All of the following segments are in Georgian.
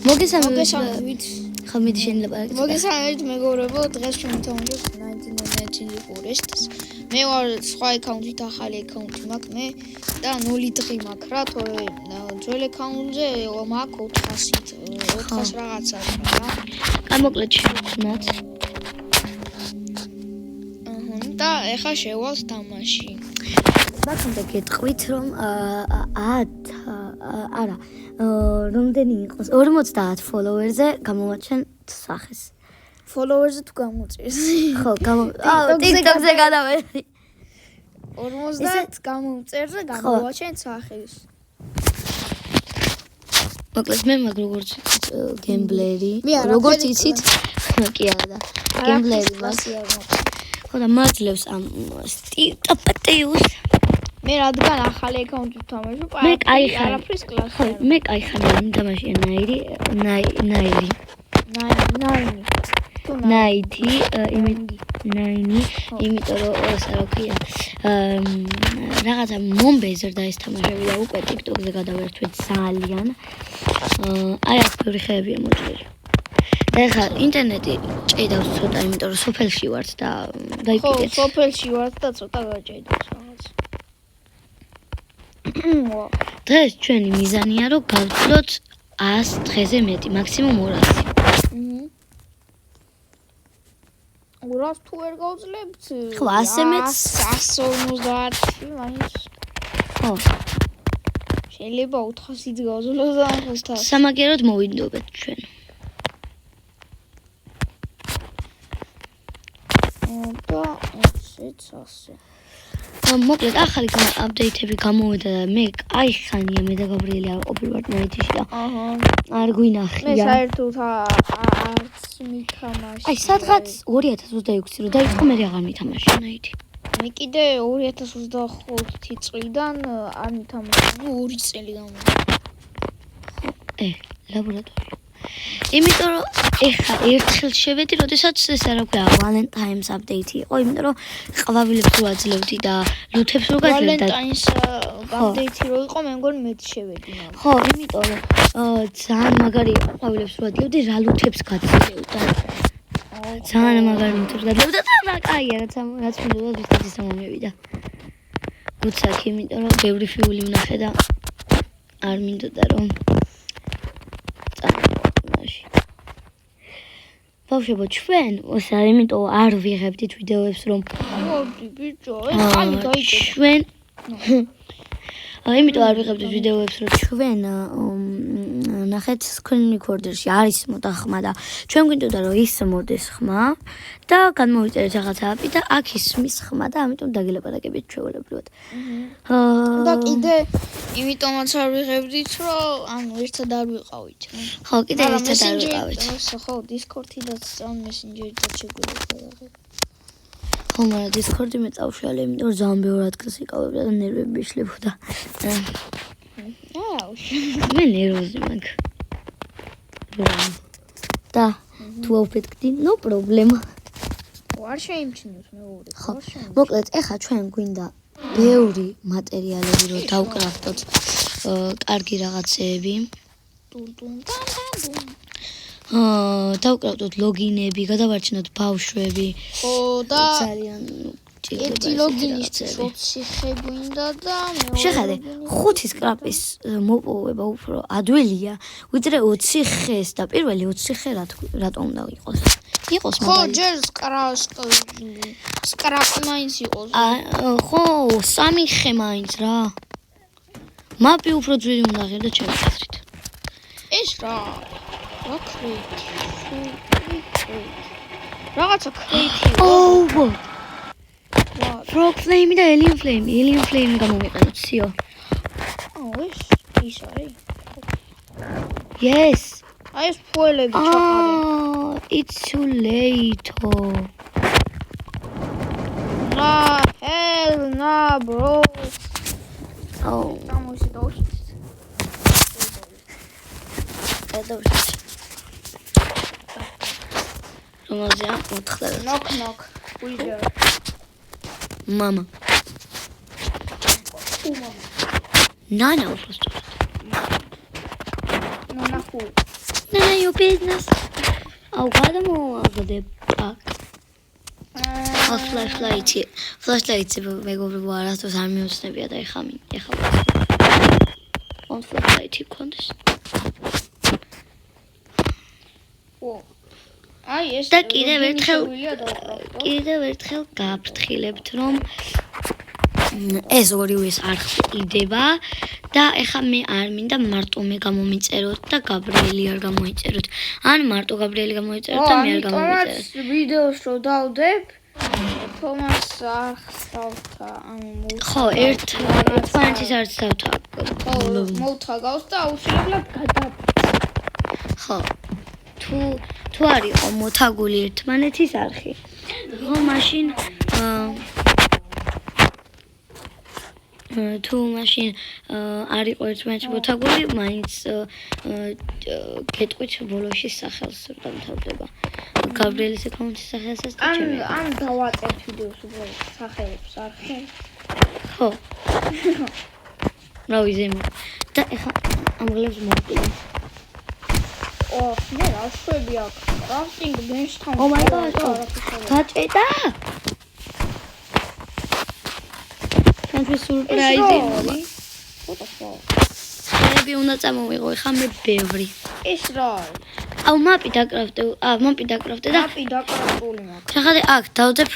მოგესალმებით. ხო მიდი შეიძლება. მოგესალმებით მეგობრებო, დღეს ჩვენ თამაშობთ 19 Forest-ს. მე ვარ სხვა აკაუნტით, ახალი აკაუნტი მაქვს მე და 0 დღე მაქვს რა, თორე ძველ აკაუნტზე მაქვს 400 რაღაცა რა. გამოკლედ შევქნათ. და ეხა შევალთ თამაში. ბაქამდე გეტყვით რომ რამდენი იყოს 50 follower-ზე გამოვაჩენ სახეს. Follower-ზე თუ გამოწირს. ხო, TikTok-ზე გადავედი. 50 გამომწერზე გამოვაჩენ სახეს. მოკლედ მე მაგ როგორც გემბლერი, როგორც იცით, კი არა. გემბლერი მასია. ხო და მაძლევს ამ სტიპატიუს. მე რადგან ახალი აკაუნტით ვთამაშობ, არაფრის კლასი. ხო, მე კაი ხანი თამაშია ნაირი. იმიტომ რომ რა რაღაცა მომბეზრდა ეს თამაშები და უკვე TikTok-ზე გადავერთვით ძალიან. აი აქ ბევრი ხეებია მოჭრილი. და ეხლა ინტერნეტი ჭედავს ცოტა, იმიტომ რომ სოფელში ვართ და დაიკიდეთ. ხო, სოფელში ვართ და ცოტა გაჭედავს რაღაც. დღეს ჩვენი მიზანია რომ გავწლოთ 100 დღეზე მეტი, მაქსიმუმ 200. 200 თუ ვერ გავწლებთ? ხო, 100-ზე მეტს 150 მაინც. ხო. შეიძლება 400-ით გავწლოთ და 500. სამაგეროდ მოვინდობეთ ჩვენ. და ესეც ასე. მოკლედ ახალი აპდეიტები გამოვიდა და მე კაი ხანია მე და გაბრიელი არ ყოფილვართ ნაითში და არ გვინახია. მე საერთოდ არც მითამაშე. აი სადღაც 2026 რო დაიწყო მე აღარ მითამაშე ნაითი. მე კიდე 2025 წლიდან არ მითამაშე, 2 წელი გამოვიდა. ლაბორატორია. იმიტომ რომ ეხა ერთხელ შევედი, როდესაც ეს არა ქვია Valentine's update იყო, იმიტომ რომ ყვავილებს რო აძლევდი და ლუთებს რო გაძლევდი და Valentine's update რო იყო, მე მგონი მეც შევედი მაგ. ხო, იმიტომ რომ ძალიან მაგარი ყვავილებს რო აძლევდი, რა ლუთებს გაძლევდა. ძალიან მაგარი ლუთებს გაძლევდა და კაია, რაც მინდოდა ვისთათვის მომევიდა. გუცაკ, იმიტომ რომ ბევრი ფიული ვნახე და არ მინდოდა რომ ბავშვებო, ჩვენ იმიტომ არ ვიღებდით ვიდეოებს რომ მოდი ბიჭო, ეს ხანი გაიგე. ჩვენ იმიტომ არ ვიღებდით ვიდეოებს რომ ჩვენ ნახეთ screen recorder-ში არის მოტახმა და ჩვენ გვინდოდა რომ ის მოდეს ხმა და განმოვიწერეთ რაღაცა აპი და აქ ისმის ხმა და ამიტომ დაგელაპარაკებით ჩვეულებრივად. და კიდე იმიტომაც არ ვიღებდით რომ ანუ ერთად არ ვიყავით. ხო, კიდე ერთად არ ვიყავით. ხო, Discord-იდაც ან Messenger-იდაც შეგვიძლია. ხო, მაგრამ Discord-ი მე წავშალე, იმიტომ რომ ძალიან ბევრ ადგილს იკავებდა და ნერვები იშლებოდა. მე ნერვოზი მაქვს. და თუ ავფეთქდი, no problem. არ შეიმჩნევს მე ორი. ხო, მოკლედ, ეხლა ჩვენ გვინდა ბევრი მატერიალები რომ დავკრაფტოთ კარგი რაღაცეები. დავკრაფტოთ ლოგინები, გადავარჩინოთ ბავშვები. ხო და ძალიან ერთი ლოგინის შოთში შეგვინდა და მეორე შეხედე 5 სკრაპის მოპოვება უფრო ადველია ვიდრე 20 ხეს და პირველი 20 ხე რატომ უნდა იყოს ხო ჯერ სკრაპი მაინც იყოს ხო 3 ხე მაინც რა მაპი უფრო ძვირი უნდა ღირდა ჩემი აზრით ეს რა კრეიტი რაღაცა კრეიტი ო Frog flame და alien flame გამომიყენოთ, სიო. ის არის. Yes. აი ეს ფუელები ჩაყარე. It's too late. Hell nah, bro. Გამოიში დავშით. რომელზეა 4. Knock. Who Mama. Nana просто. Nana who? None of your business. Oh, what am I over the park? A flashlight. Flashlight. We go to the water to some news. Maybe I have on flashlight. Contes. აი ეს და კიდევ ერთხელ გაფრთხილებთ რომ ეს ორივეს არხი იდება და ეხა მე არ მინდა მარტო მე გამომიწეროთ და გაბრიელი არ გამოიწეროთ ან მარტო გაბრიელი გამოიწეროთ და მე არ გამომიწეროთ ვიდეოს რო დავდებ თომას ახსავთა ხო ერთმანეთის არც დავთა მოვთაგავს და აუცილებლად გადაფრთხილებ ხო თუ არისო მოთაგული ერთმანეთის არხი ხო მაშინ თუ მაშინ არ იყო ერთმანეთის მოთაგული მაინც გეტყვით ბოლოში სახელს დამთავრდება გაბრიელის აკაუნტის სახელსაც და ჩემი ან დავაწერთ ვიდეოს უბრალოდ სახელებს არხი ხო რა ვიზემო და ეხა ამღლებს მოვკლებ მე რა შვები აქვს crafting bench-თან Oh my god გაჭედა ჩემთვის სურპრაიზი მე უნდა წამოვიღო ეხა მე ბევრი ეს რა აუ მაპი დაკრავდე და მაპი დაკრავებული მაქვს ხახადე აქ დავძებ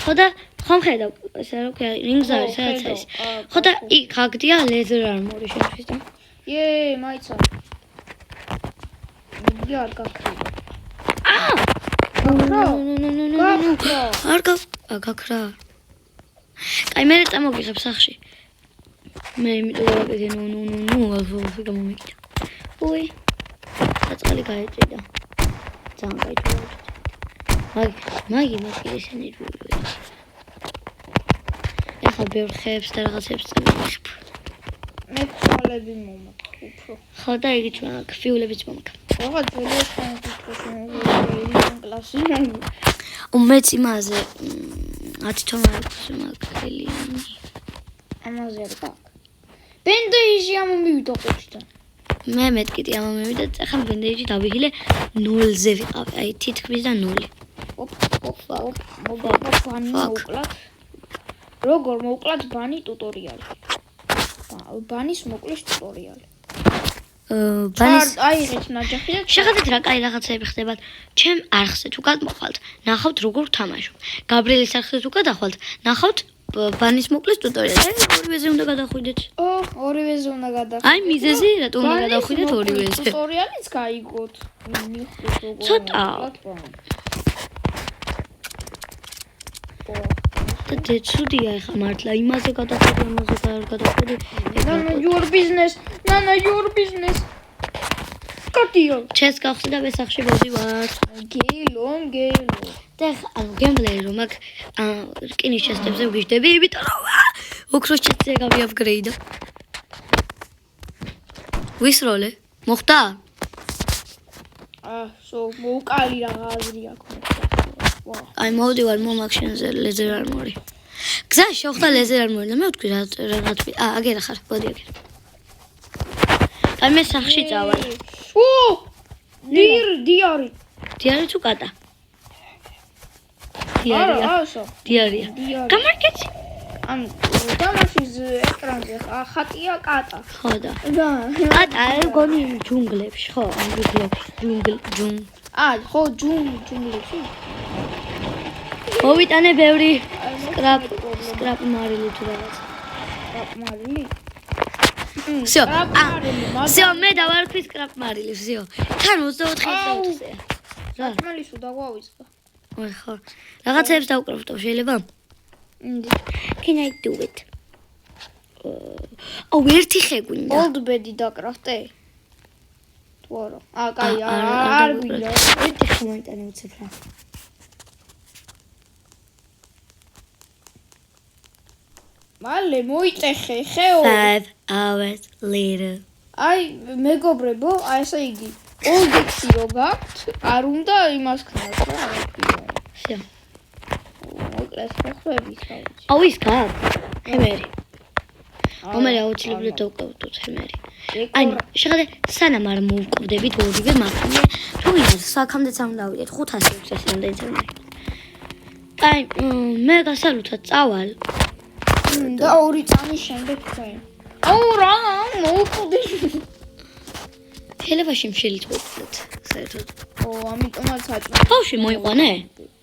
ხო და ხომ ხედავ ესე რა ქვია რინგს არის სადაც არის ხო და იქ გაგდია ლეზერ არმორი შემთხვევით და მაიცა არ გაქრა არ გაქრა აი მე წამოგიღებ სახში მე იმიტომ გავაკეთე ნუ ალბათ გამომიკიდა უი საწყალი გაეჭედა ძალიან გაიჭირა მაგი ესენი რუი ეხლა ბევრ ხეებს და რაღაცებს წამოვიღებ მე ფოლები მომაქვს უფრო ხო და იგიც მაქვს ფიულებიც მომაქვს რაღაც ძველი კლასი უმეც იმაზე 10 თომა აქვს მაგალიანი ამაზე არ გაქვს ბენდეიჟი ამომივიდა ყუთიდან მე მეთქი ამომივიდა ახლა ბენდეიჟი დავიღილე 0-ზე ვიყავი აი თითქმის და 0 როგორ მოვკლათ ბანი ტუტორიალი ბანის მოკლის ტუტორიალი ბანის აიღეთ ნაჯახი და შეხედეთ რა კაი რაღაცები ხდებათ ჩემ არხზე თუ გადმოხვალთ ნახავთ როგორ თამაშობ გაბრიელის არხზე თუ გადახვალთ ნახავთ ბანის მოკლის ტუტორიალი ორივეზე უნდა გადახვიდეთ ორივეზე უნდა გადახვიდეთ აი მიზეზი რატო უნდა გადახვიდეთ ორივეზე ტუტორიალიც გაიგოთ მიხვდეთ როგორ ცოტა და დეცუდია ახლა მართლა იმაზე გადახვედი ამაზე არ გადახვედი Nana your business კატიო ჩეს გავხსნე და ვესახში მოვდივარ გეილო და ანუ გემბლერი რომ აქ რკინის ჩესტებზე ვგიჟდები იმიტომ რომ ოქროს ჩესტზე გავიაპგრეიდო ვისროლე მოხდა მოუკალი რა აზრი აქვს აი მოვდივარ მომაქშენზე ლეზერ არმორი გზაში შევხვდა ლეზერ არმორი და მე ვთქვი რა თქვი აგერა ხარ მოდი აგერა აი მე სახში წავალ დიარი თუ კატა დიარია გამარკეცი ან თამაშის ეკრანზე ხატია კატა ხო და კატა გონი ჯუნგლებში ხო ან ჯუნგლებში ხო ჯუნგლებში მოვიტანე ბევრი სკრაპ მარილი თუ რაღაც სკრაპ მარილი всё მე დავარქვი სკრაპ მარილი всё თან 24-ზე რა მალისო დაგვავიწყო ой ხო რაღაცებს დავკრავდო შეიძლება can I do it ერთი ხე გვინდა old bed-ი დაკრავდე თუ არა კაი არ გვინდა ერთი ხე მოიტანე უცებ რა მალე მოიწეხე ხეო 5 hours later აი მეგობრებო აი ესე იგი ოლდექსი რო გაქვთ არ უნდა იმას ქნათ რა всё მოკლეს ხოხები ხავი აუ ის გაქვს ხემერი მომერე აუცილებლად დავკავდოთ ჰემერი. აი, შეხედე, სანამ არ მოვკვდებით ორივე მაქნე, თუ ვიღაც საქამდეც არ დავიდეთ 500-600-მდე წამი. აი, მე გასალუთად წავალ. და 2 წამის შემდეგ თქვენ. აუ რა მოვკვდით. ხელებაში მშელით მოვკვდეთ, საერთოდ. ამიტომაც აწვი. ბავშვი მოიყვანე?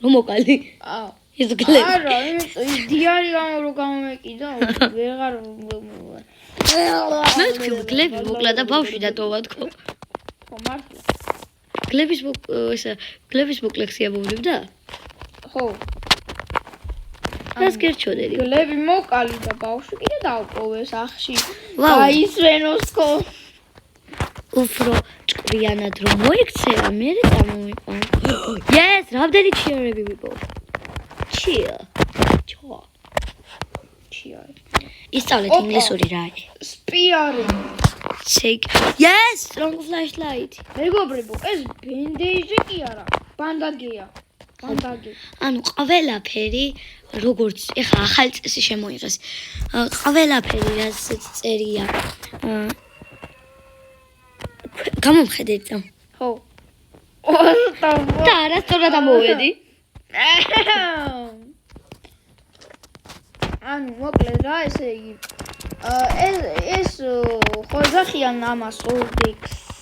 რომ მოკალი. აუ. ეს გლები. არა, ის დიარი რო გამომეკიდა, ვეღარ მე თქვი გლები მოკლა და ბავშვი დატოვა თქო. ხო მართლა. გლების მოკლექსია მოვიდა? ხო. რას გერჩოდები? გლები მოკალი და ბავშვი კიდე დავპოვეს ახში. ვაუ. აისვენოსკო. უფრო ჭკვიანად რომ მოიქცევა, მე წამოვიყვან. Yes, რამდენი ჩიარები ვიპოვ? Cheer. ისწავლეთ ინგლისური რა არის? სპიარი. Take. Yes, strong flashlight. მეგობრებო, ეს ბენდეიჟი კი არა, ბანდაგეა. ბანდაგე. ანუ ყველაფერი როგორც ეხა ახალი წესი შემოიღეს. ყველაფერი რაც წერია. გამომხედეთ და. ხო. და არასწორად ამოვედი. ანუ მოკლედ რა ესე იგი ეს ხო ზახიან ამას old-x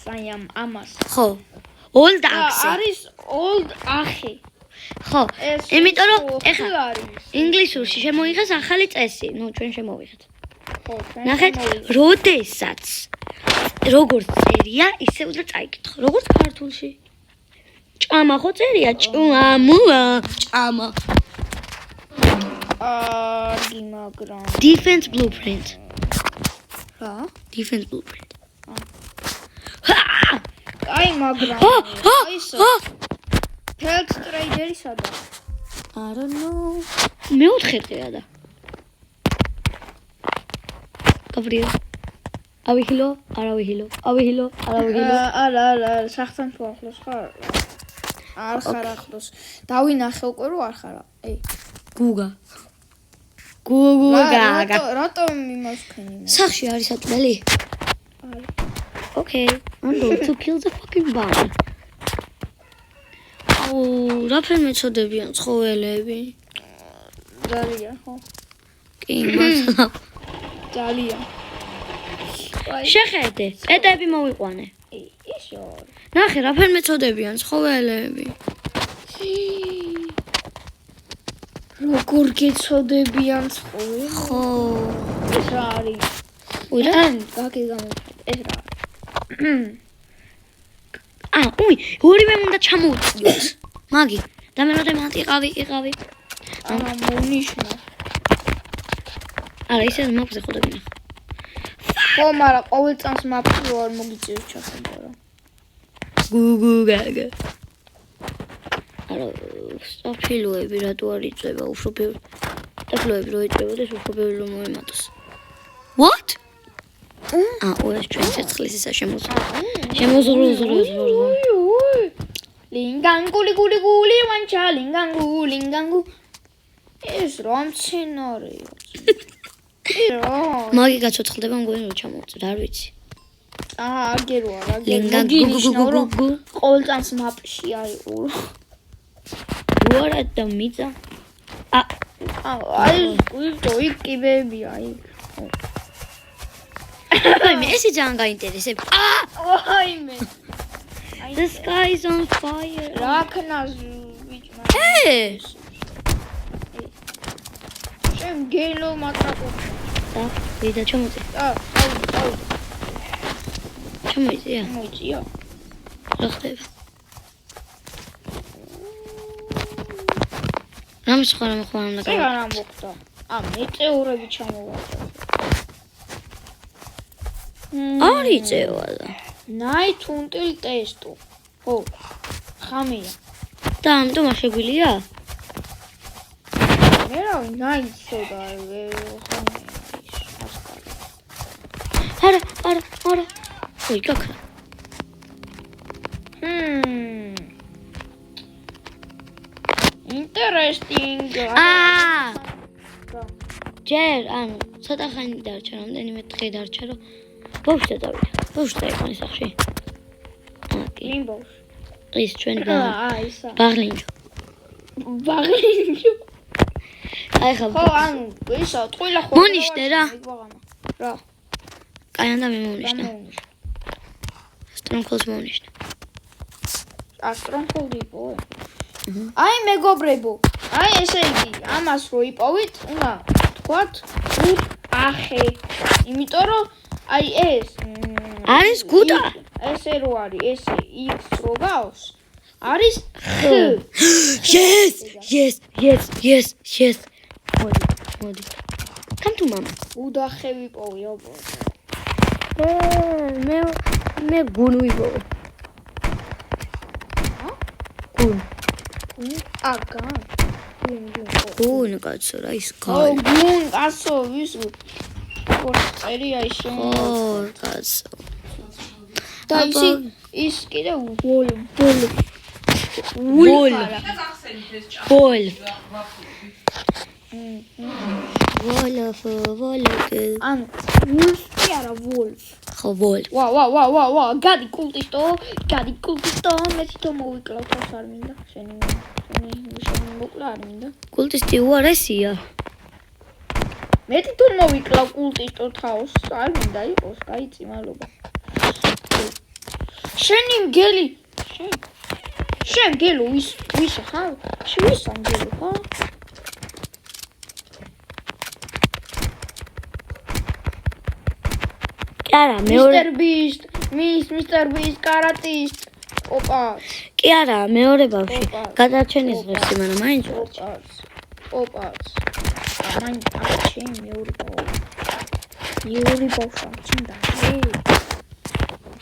აი ამას ხო old axi არის old axi ხო იმიტომ რომ ეხა არის ინგლისურში შემოიღეს ახალი წესი ნუ ჩვენ შემოვიღეთ ხო ნახეთ როდესაც როგორც წერია ისე უნდა წაიკითხო როგორც ქართულში ჭამა ხო წერია ჭამუა ჭამა მაგრამ defense blueprint რა defense blueprint აი მაგრამ ისო health trader სადა I don't know მეოთხეა და გაბრიელ ავიჰილო არავიჰილო ავიჰილო არავიჰილო არა სახთან თუ ახლოს ხარ არ ხარ ახლოს დავინახე უკვე რომ არ ხარა ე გუგა გუგა რატომ იმას ქენი სახში არის ატლელი არის Okay I'm going to kill the fucking bomb აუ რაფერ მეწოდებიან ცხოველები ძალიან ხო კი მართლა ძალიან შეხედე პეტები მოვიყვანე ისო ნახე რაფერ მეწოდებიან ცხოველები როგორ გეწოდებიან ცხოველები ხო ეს რა არის უირა გაკი გამოფრთხილე ეს რა უი ორივე უნდა ჩამოუწიოთ მაგი და მე მათე იყავი მონიშნა არა ისე მაქვს ეხოდები ხო მაგრამ ყოველ წამს მაქვს რო არ მოგიწევს ჩახება რა გუგუგაგა არა საფილოები რატო არ იწება უფრო ბევრი საფილოები რო იწებოდეს უფრო ბევრი რომ მოემატოს What? ოღონდ ჩვენ ცეცხლის ისა შემოზროზროზროზ ლინგანგული ვანჩა ლინგანგუ ეს რა მცენარეა მაგი გაცოცხლდება მგონი რომ ჩამოვწერ არ ვიცი აგერო არა ლინგანგუ ყოველ წამს მაპში აიყო უარა და მიწა აი უი კიბები აი მე ესე ძალიან გაინტერესებს აიმე The sky is on fire რაკნას ბიჭმა შენ გელო მატრაკო და ვიდა ჩამოწე აუ ჩამოიწია მოიწია რა ხდება რამის ხარ უნდა გავა რა მოხდა მეტეორები ჩამოვარდა არ იწევა და night until test-ო ხო ხამია და ამიტომ არ შეგვილია მე რა night-ო და ხამია არა ой как interesting ჯერ ანუ ცოტა ხანი დარჩა, რამდენიმე დღე დარჩა, რომ ბავშვი დავიდა. ბავშვი დაიყვანე სახში. ოკეი. იმ ბავშვი. ის ჩვენ ისა. ბაღლინჯო. ბაღლინჯო. აი ხა. ხო, ანუ ისა, ტყუილა ხო. მონიშნე რა. რა. კაი ანდა მე მონიშნე. სტრონგჰოლდს მონიშნე. სტრონგჰოლდი იყო. აი მეგობრებო, აი ესე იგი, ამას რო იპოვით, უნდა თქვათ გუტახე. იმიტომ რომ აი ეს არის გუტა. ესე რო არის, ესე X რო გავს, არის X. Yes. მოდი. Come to mama. გუდახე ვიპოვი, აბა. მე გუნ ვიპოვე. გუნ. აგა. გუნ კაცო რა ის ხო, გალი. გუნ კაცო, ვის წერია ის ხო კაცო. და ის კიდე ვოლ. ან ვულფი არა ვოლფ. ხო ვოლ. ვა, გადი კულტისტო, მე თვითონ მოვიკლავ თავს არ მინდა. შენი მოკლა არ მინდა. კულტისტი უარესია. მე თვითონ მოვიკლავ კულტისტო თავს, არ მინდა იყოს, გაიწი მადლობა. შენი მგელი. შენ გელო ვის ხარ? ვის ამგელო ხარ? არა, მეორე Mr. Beast каратист. ოპა. კი არა, მეორე ბავშვი. გადარჩენის ღირსი, მაგრამ მაინც ოპა. მაინც ჩემ მეორე ბავშვი ჩინდა.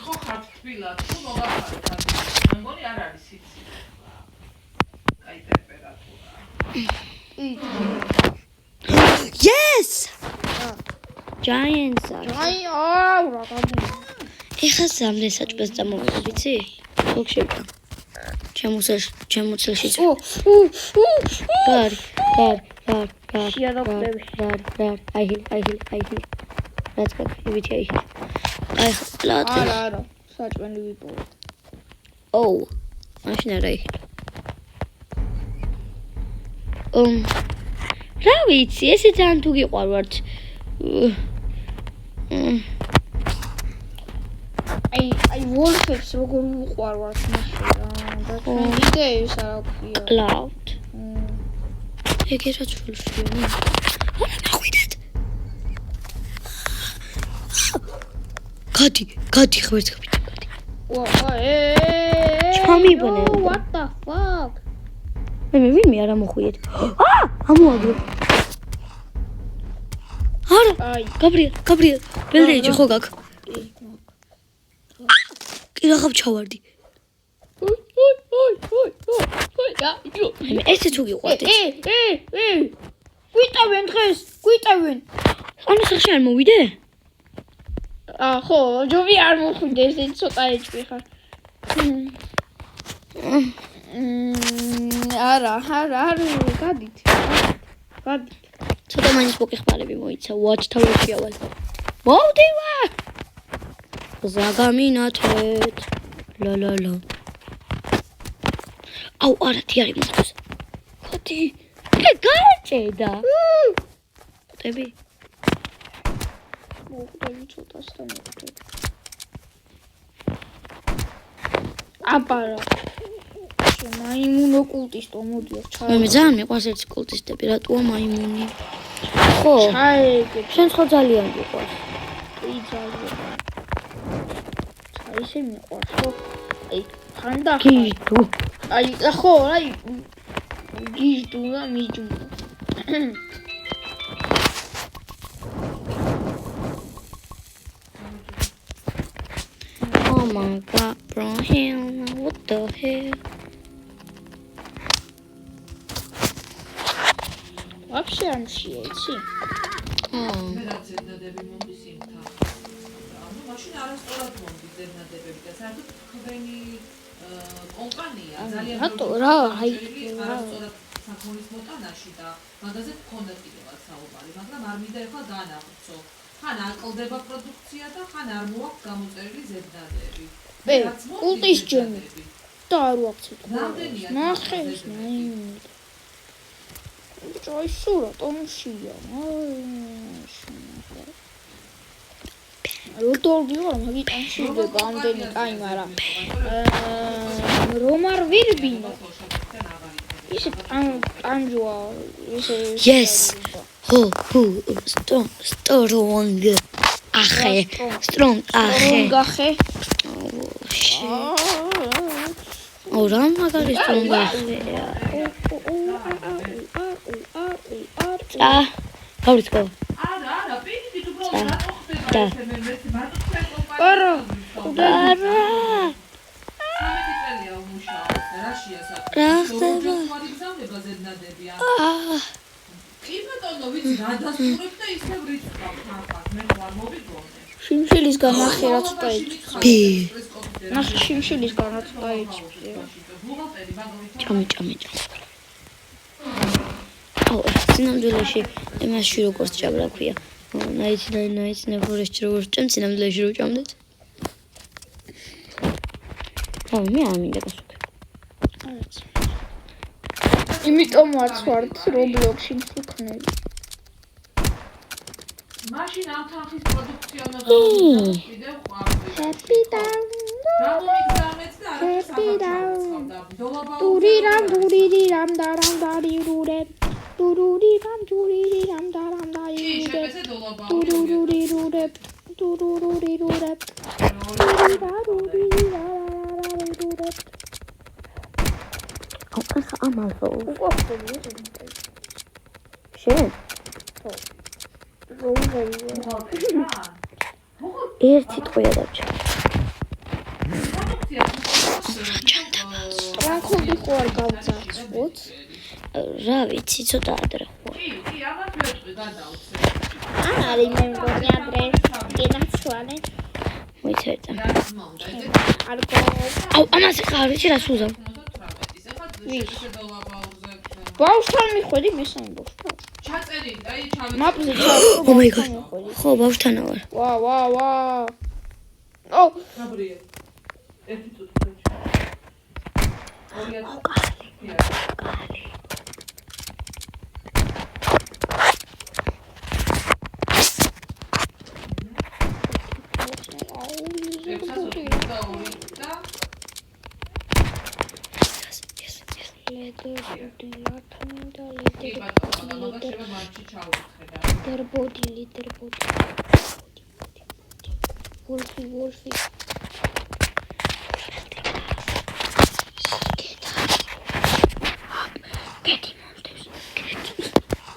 ხო ხარ თბილად, თუ მოგახარეთ. მე მგონი არ არის სიცი. აი ტემპერატურა. Yes! Giants. აი, რა გადი. ეხა სამდენ საჭმელს წამოვიდა, ვიცი? ოქშება. ჩემოცელში. გარი. შეადაგდები. აი. რაც კაცი ვიცი აი. აი ხლატი. არა, საჭმელი ვიპოვე. ოუ. მაშინ არა იქ. რა ვიცი, ესე ძალიან თუ გიყვარვართ. აი ვოლფებს როგორ უყვარვართ მაშინ რა. და ჩვენ იდეებს არა გვქია. Cloud. ეგ რა ჩულშია. არა ნახვიდეთ. გადი ხვერთ გადი. ჩამიბნე. What the fuck? მე ვინმე არ მოხვიეთ. ამოაგრო. არა. აი, გაბრიელ. ბელდეიჯი ხო გაკ? კი რა ხავ ჩავარდი. ოი. მე ესე თუ გიყვარდეთ. გვიტავენ დღეს. ანუ სახში არ მოვიდე? ხო, ჯობი არ მოხვიდე, ესე ცოტა ეჭვი ხარ. არა, გადით. ცოტა მაინც მოკიხმარები მოიცა, watch-tower-ში ავალ. მოვდივარ! ზაგამინათეთ. ლა. აუ, არა, თიარი მოსწოს. ხოთი. გაეჭედა. ხტები. მოხდები ცოტას და მოხდები. აბარა. მაიმუნო კულტისტო მოდიო ჩაი. მე ძალიან მიყვარს ერთი კულტისტები, რატოა მაიმუნი? ხო. ჩაიგე. შენ ხო ძალიან გიყვარს. კი ძალიან. ისე მიყვარს ხო? აი, ხანდა. გიჟდუ. აი, ხო, აი. გიჟდუ და მიჯუ. Oh my god, bro, hell no, what the hell? Вообще არ შეეცი. მე რა ზედნადები მომდის იმ თან. ანუ მაშინ არასწორად მომდის ზედნადებები და საერთოდ თქვენი კომპანია ძალიან რატო რა აი არასწორად საქონლის მოტანაში და მაგაზე გქონდა კიდევაც საუბარი, მაგრამ არ მინდა ეხლა განავრცო. ხან აკლდება პროდუქცია და ხან არ მოაქვს გამოწერილი ზედნადები. კულტის ჯემი და არ ვაქცევ. რამდენია? ნახე ის ჯოი სურა ტონშია. როდოლდი ვარ მაგიტან შეიძლება ამდენი კაი, მაგრამ რომ არ ვირბინო. ისე ანჯოა ისე Yes. Ho, strong. Ache. Strong ache. გახე. რა მაგარი strong ache. გავრიცხო. არა, პირიქით უბრალოდ რატო ხდება და. ესე მე მარტო თქვენ არა. არა. 13 წელია უმუშაობ და რა შეასაკეთე? რა ხდება? ხარი გზავნება ზედნადები ან აა კი ბატონო, ვიცი რა დასწრებ და ისევ რიცხავ ხარ, მე ვარ მოვიგონე. შიმშილის განახე რაც დაიწყო. ბი. ნახე შიმშილის განაც დაიწყო. ბუღალტერი მაგალითად ჭამი. აუ, სინამდვილეში იმაში როგორც ჭამდა ქვია. ნაიჩი ნებურეში როგორც ჭამ, სინამდვილეში რო ჭამდეთ. აუ, მე არ მინდა გასუქე. იმიტომაც ვარ რობლოქსში მწუხნელი. მაშინ ამ თანხის პროდუქციონერები კიდევ ყვარდები. Happy down. რა მომიგზავნეთ და არა საბჭოთა. დურირამ დურირამ დარამ დარიურე. დურურირამ დურირამ დარამ კი, დარიურე. შეფეცე დოლაბა. დურურირურე. დურურირურე. დურურირურე. ახლა ამალო. უყურებია შენ ერთი ტყვია დაჭა. რანქოდი ხო არ გავძახოთ? რა ვიცი, ცოტა ადრე ხო. კი, ამას ვეთქვი გადავცე. არის მე მგონი ადრე გენაცვალე. მოიცერდა. არ გო აუ, ამას ხა არ ვიცი რას უზავ. ბავშვთან მიხვედი მესამე ბავშვთან. ჩაწერილი, აი ჩავეცე. მაპზე Oh my god. ხო, ბავშვთანა ვარ. ვა. ო, გაბრიელ. ერთი წუთი. ვოლფი.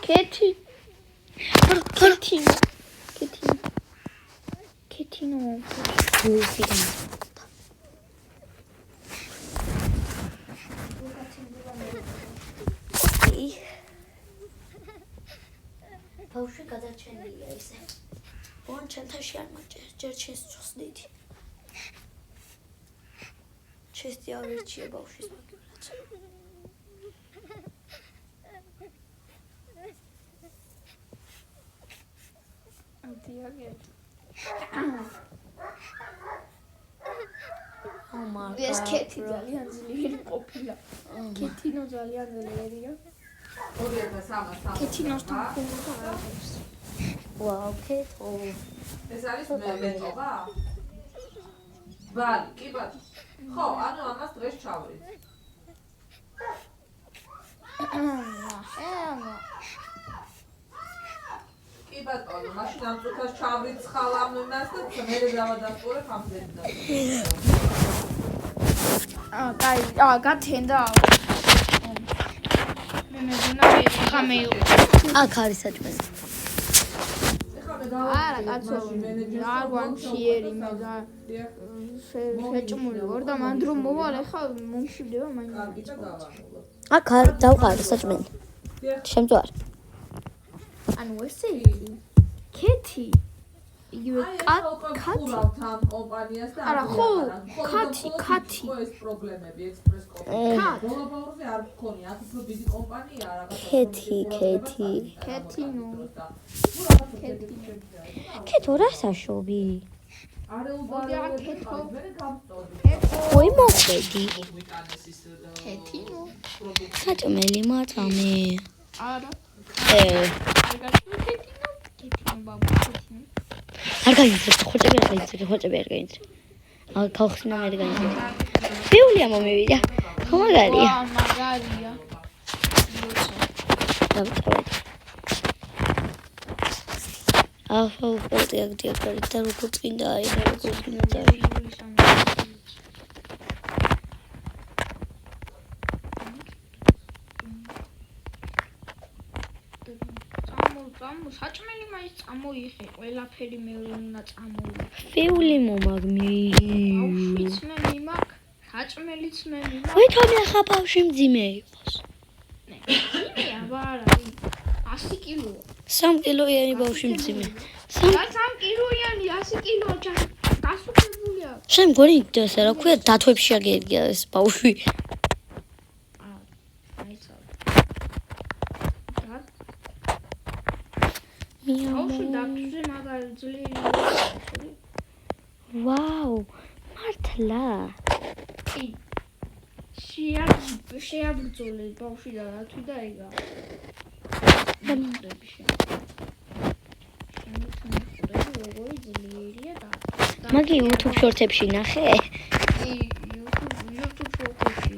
კეთი. კეთინო. ვულფიდან. ბავშვი გადარჩენილია ისე. ოღონ ჩემთაში არ მაჭერს, ჯერ ჩემს წოს დიდი. ჩესტი ავერჩია ბავშვის მაგივრად. ეს კეთი ძალიან ძლიერი ყოფილა. კეთინო ძალიან ძლიერია. 2300. კეთინოსთან ხუმრობა არ არის. ვაუ, კეთო. ეს არის მეტობა? ბალი, კი ბატონო. ხო, ანუ ამას დღეს ჩავრით. კი ბატონო, მაშინ ამ წუთას ჩავრით ხალამნას და მერე დავადასტურებ ამ ზედნას. კაი, გათენდა. მე მეგონა ხამე იყო. აქ არის საჭმელი. არა, კაცო, არ ვანჩიერი მე და შეჭმული ვარ და მან დრო მოვალ ახლა მომშვიდება მაინც. აქ არ დავყარე საჭმელი. შემწვარ. ანუ ესე იგი. კეთი იგივე კათი. ამ კომპანიას და არა, ხო, კათი. ეს პრობლემები ექსპრეს კომპანია. ბოლო-ბოლოზე არ გქონია, აქ უფრო დიდი კომპანია რაღაცა. ქეთი. ქეთინო. ქეთო რა საშობი? მოდი არა ქეთო. ой მოხვედი. ქეთინო. საჭმელი მაწამე. არა. არ გაინტერესებს ხოჭები არ გაინტერესებს. ქალხსნა მე არ გაინტერესებს. ბიულია მომივიდა. ხო მაგარია. მაგარია. დავწავედ. ახლა უყურე აქ და როგორ წინდა აი და როგორ წინდა. საჭმელი მაინც წამოიღე, ყველაფერი მეორე უნდა წამოიღე. ბიული მომაგმი. ბავშვიც მე მიმაქ, საჭმელიც მე მიმაქ. ვაი თომი ახლა ბავშვი მძიმე იყოს. მძიმეა ვარა, 100 კილოა. 3 კილოიანი ბავშვი მძიმე. 3 კილოიანი 100 კილო გასუქებულია. შენ მგონი ესე რა ქვია დათვებში აგერგია ეს ბავშვი. ბავშვი დათვზე მაგარი ძლიერი. ვაუ, მართლა. კი. შეაბრძოლეს ბავშვი და დათვი და ეგა. დამდები შენ. როგორი ძლიერია და მაგი YouTube შორტებში ნახე? YouTube შორტებში.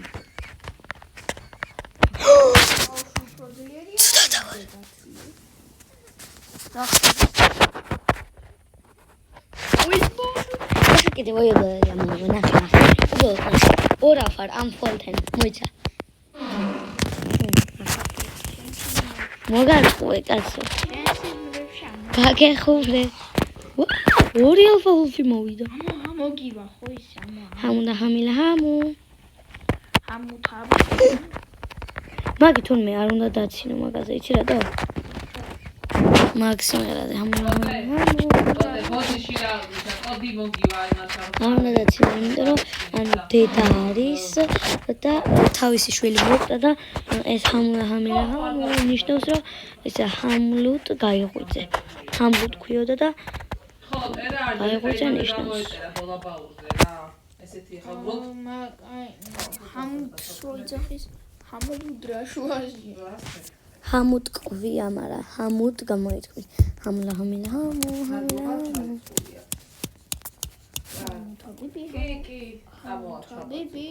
კიდე ვოიოდა ნახე. ორაფარ ამ ფოლთენ მოიცა. მოგარწყვე კაცო. გაგეხურე. ორი ალფა მოვიდა. მოგივა ხო ისე ამა. ჰამუდა ჰამილა ჰამუ. ჰამუთაბი. მაგი თუნმე არ უნდა დაცინო მაგაზე იცი რა და? მაქსიმალად ჰამულა ჰამუ. ბოდიში რა კოდი მოგივა იმასთან. არ უნდა დაცინო, იმიტომ რომ ანუ დედა არის და თავისი შვილი მოკდა და ეს ჰამულა ჰამილა ჰამუ ნიშნავს რომ ესე ჰამლუტ გაიღვიძე. ჰამლუტ ქვიოდა და ხო, ერა არის. გაიღვიძე ნიშნავს. ბოლაბაურზე რა. ესეთი ხა უბრალოდ ჰამუთს როიძახის ჰამუდრა შუაში. ჰამუტ ყვია, მაგრამ ჰამუტ გამოიწვი. ჰამულა ჰამილა ჰამუ ჰამილა ჰამუ. კი, ჰამუთაბი.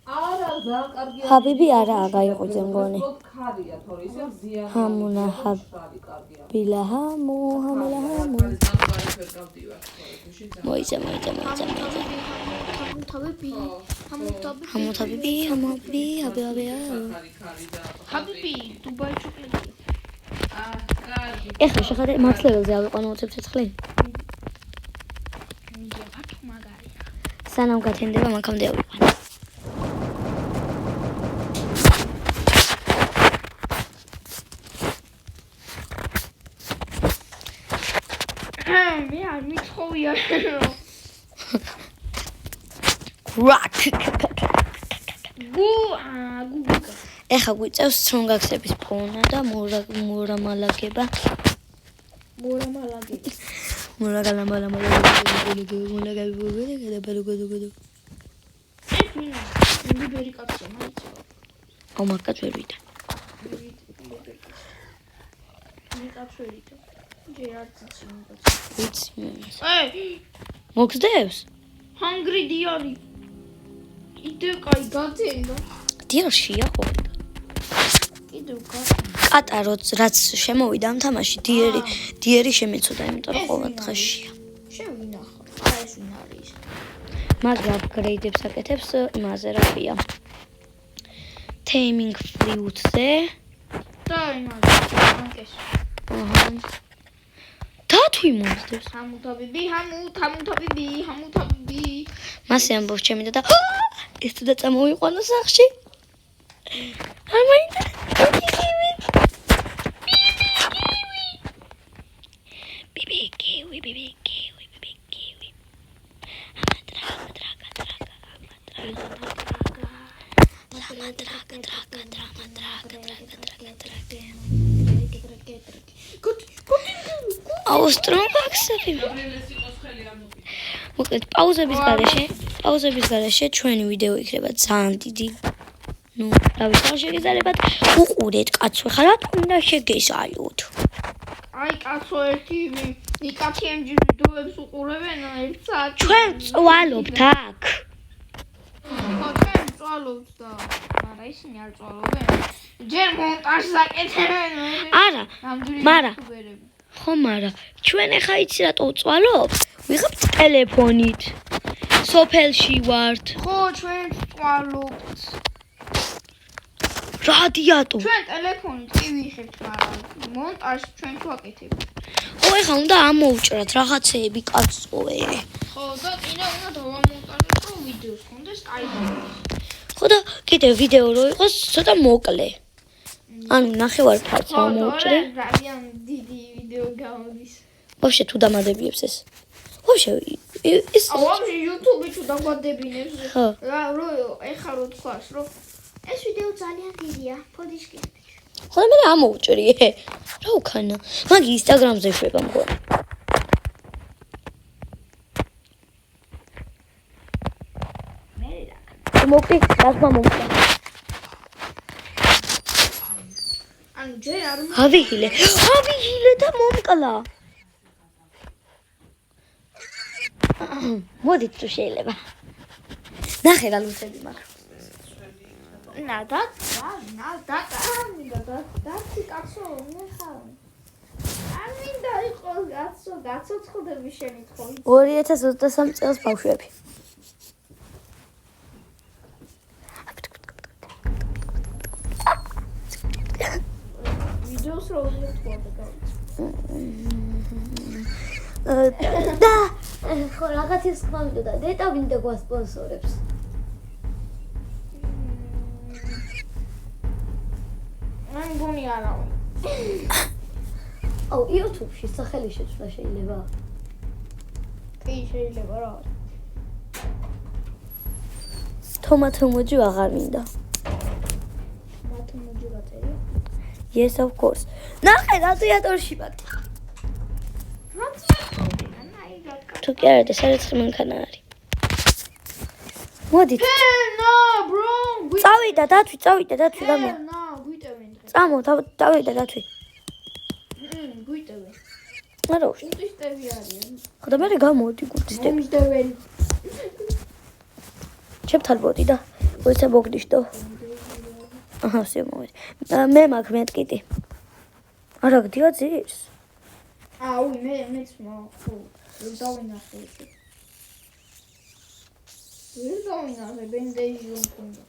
არა, ძალიან კარგია. ჰაბიბი არა გაიღვიძე მგონი. ხარია, თორე ისე ზიანი. ჰამულა ჰაბილა ჰამუ ჰამილა ჰამუ. მოიცა. ჰამუთაბი ჰაბიბი დუბაი ჩოკლეტი. ეხლა შეხედე მაქს ლეველზე ავიყვანო 24. მაგარია. სანამ გათენდება მანქამდე ავიყვანო. მე არ მithოვია. რაკ. გუგა. ეხლა გვიწევს ცრონგაქსების ფონა და მურამალაგება. ბერი კაცია, მაიცა. ამაკაც ვერ ვიდა. მიკაცვერით. ჯერ არ წიცინო. ვიცი. აი, მოგზდევს? ჰანგრი დიარი. კიდე კაი გათენდა. დიარშია ხო? კიდევ გათენდა. კატა რაც შემოვიდა ამ თამაში დიერი შემეცოდა, იმიტომ რომ ყოველ დღეშია. შევინახო. ეს ვინ არის? მაგრამ აპგრეიდებს აკეთებს იმაზე რა ქვია. Taming Fruits-ზე. და იმაზე. აჰა. დათვი მომწევს. ჰამუთაბი. მასე ამბობს ჩემი და ეს თუ და წამოვიყვანო სახში. არ მაინტერესებს. აუსტრომაქსები. მოკლედ პაუზების გარეშე ჩვენი ვიდეო იქნება ძალიან დიდი. ნუ, რა ვიცი, შეგიძლიათ უყურეთ კაცო, ხა რატომ უნდა შეგესალოთ? აი კაცო ერთი ნიკათი MG ვიდეოებს უყურებენ ერთ საათში. ჩვენ წვალობთ აქ. ხო, ჩვენ წვალობთ და არა ისინი არ წვალობენ. ჯერ მონტაჟს აკეთებენ. არა, მარა. ხო, მარა, ჩვენ ახლა იცი რატო წვალობთ? ვიღებთ ტელეფონით. სოფელში ვართ. ხო, ჩვენ წვალობთ. რადიატორ. ჩვენ ტელეფონით კი ვიხებთ, მაგრამ მონტაჟს ჩვენ ვაკეთებთ. ო, ეხლა უნდა ამოვუჭრათ რაღაცეები კაცოე. ხო, და კიდე უნდა დავამონტაჟოთ, რომ ვიდეოს კონდეს კაი. ხო და კიდე ვიდეო რო იყოს ცოტა მოკლე. ანუ ნახევარ ფართს ამოვუჭრე. რადიან დიდი ვიდეო გამოდის. ვაფშე თუ დამადებიებს ეს. ვაფშე ის ვაფშე YouTube-ში თუ დაგვადებინებს. ხო. რა ეხლა რო თქვას, რომ ეს ვიდეო ძალიან დიდია, ფოდიშკი. ხო და მე ამოვუჭრი. რა უკანა? მაგი Instagram-ზე შვება მგონი. მე რა. მოკლე გასმა მომკლა. ანუ ჯერ არ ავიღილე და მომკლა. მოდით თუ შეიძლება. ნახე რა ლუსები მაქვს. ნადა კაცო მე ხარ. არ მინდა იყოს გაცოცხლდები შენი თხოვი. 2023 წელს ბავშვები. ვიდეოს რო ვთქვა და ხო რაღაც ის ხმამდე და დეტა ვინდა გვასპონსორებს. მე მგონი არა. აუ YouTube-ში სახელი შეცვლა შეიძლება? კი შეიძლება რა. თომათომოჯი აღარ მინდა. თომათომოჯი გაწერია? Yes of course. ნახე რადიატორში ვარ. თუ კი არა, სარეცხი მანქანა არის. მოდით. No, bro. წავიდა დათვი გამო. No, გვიტევენ დღეს. წამო, წავიდა დათვი. გვიტევენ. არა, გუტისტები არიან. ხო და მე გამოდი გუტისტები. მომსდევენ. ჩემთალბოდი და ვიცა მოგდიშტო. აჰა, შემოვედი. მე მაგ მეტკიტი. არა, გდია ძირს. აუ, მეც ხო. დავინახე. დავინახე ბენდეიჟი უნდა.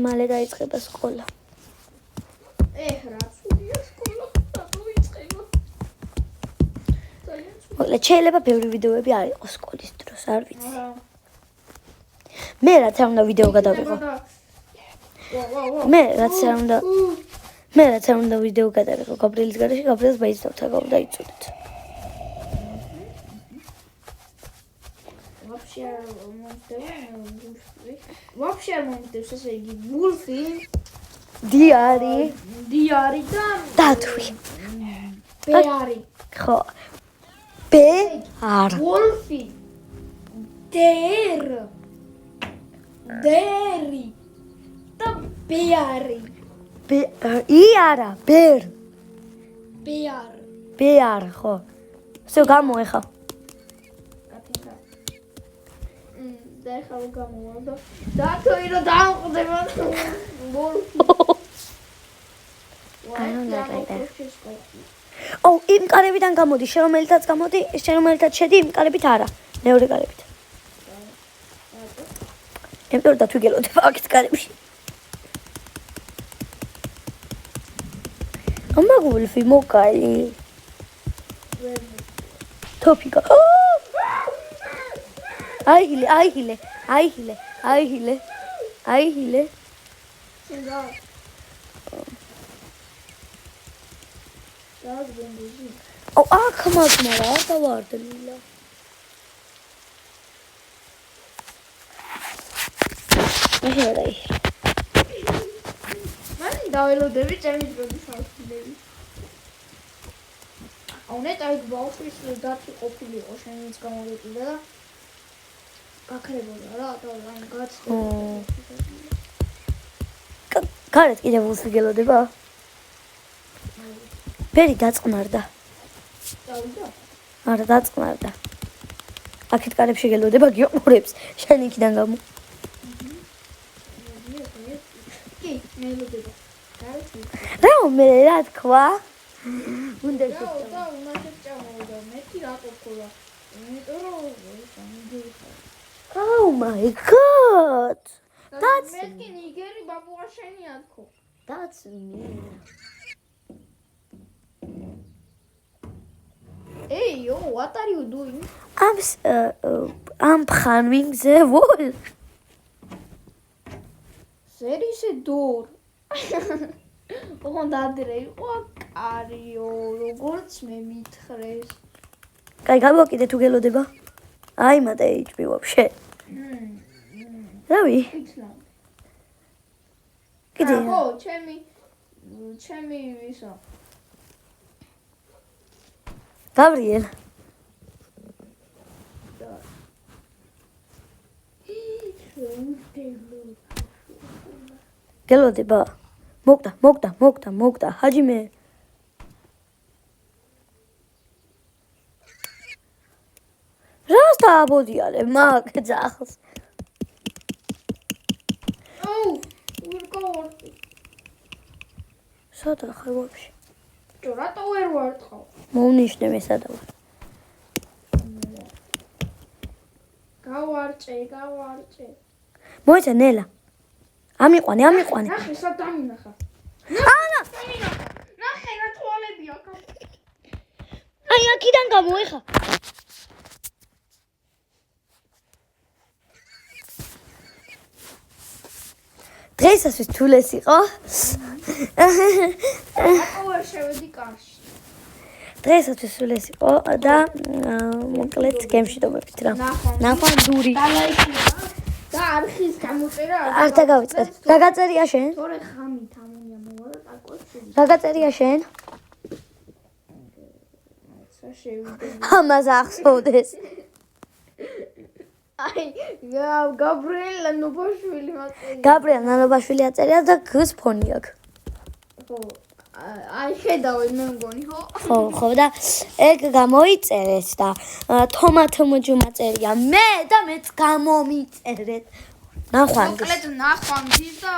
მალე დაიწყება სკოლა. რა ცუდია სკოლა, რატო იწყება? მოკლედ შეიძლება ბევრი ვიდეოები არ იყოს სკოლის დროს, არ ვიცი. მე რაც არ უნდა ვიდეო გადავიღო. მე რაც არ უნდა ვიდეო გადავიღო გაბრიელის გარეშე, გაბრიელს ბაიცდავთ აგავ დაიწუდეთ. вообще არ მომდევს ესე იგი ვულფი დიარი და დათვი ბეარი ხო ბეარ ვულფი დერი და ბეარი იარა ბეარ ხო всё გამოეხა და ხა გამოვა და დათვი რომ დაამყდება აუ იმ კარებიდან გამოდი შენ რომელთაც გამოდი შენ რომელთაც შედი იმ კარებით არა მეორე კარებით იმიტომ და თუ გელოდება აქეთ კარებში ამაგულფი მოკალი თოფიკა აიჰილე სინდა აუ აქ მაგმა რა დავარდლილა მაშინ რა დაიხი. მაშინ დაველოდები ჩემი დროის ავსიდები. ნეტარი ბავშვის დათი ყოფილიყო შენიც გამოვიყიდა და გაქრებოდა რა და ლაინ გაცდა. გარეთ კიდევ უსიგელოდება? ბერი დაწყნარდა. დავიდა. არა დაწყნარდა. აქეთ კარებში გელოდება გიყვურებს შენ იქიდან გამო. კი, მე ელოდება. გარეთ. რა მე რა თქვა? უნდა და უნდა შეჭამოდა მეტი რატო ქოლა. იმიტომ რომ Oh my god. That's მეტი ნიგერი ბაბუა შენი ათქო. That's me. Hey, yo, what are you doing? I'm farming the wool. There is a door. ოღონდ ადრე იყო კარიო, როგორც მე მითხრეს. კაი გამოკიდე თუ გელოდება? აი მათე HP вообще. რავი? კიდე. ხო, ჩემი ვისა. გაბრიელ. გელოდება? მოკდა, ჰაჯიმე. რას დააბოდიალე მაგ ძახს? აუ, ვირკოვორდი. სადა ხარ вообще? რატო ვერ ვარტყავ? მოვნიშნე მე სადა ვარ. გავარჭე. მოიცა ნელა. ამიყვანე. ნახე, სად დამინახა. ანა, ნახე, რა თვალები აქ. აი აქიდან გამოეხა. დღეისათვის თულეს იყო. აკო ვერ შევედი კარში. დღეისათვის თულეს იყო და მოკლედ გემში დავებით რა. ნახვა დური. და არხის გამოწერა არ დაგავიწყე. რა გაწერია შენ? თორე ხამით ამონია მოვა და აკოჩი. რა გაწერია შენ? ცა შევიდე. ამას ახსოვდეს. აი, გაბრიელა ნობაშვილი მაწერია. გაბრიელ ნანობაშვილი აწერია და გს ფონი აქვს. ხო. აი ხედავენ მე მგონი, ხო? ხო და ეგ გამოიწერეს და თომათმოჯო მაწერია მე და მეც გამომიწერეთ. ნახვანდის. მოკლედ ნახვანდის და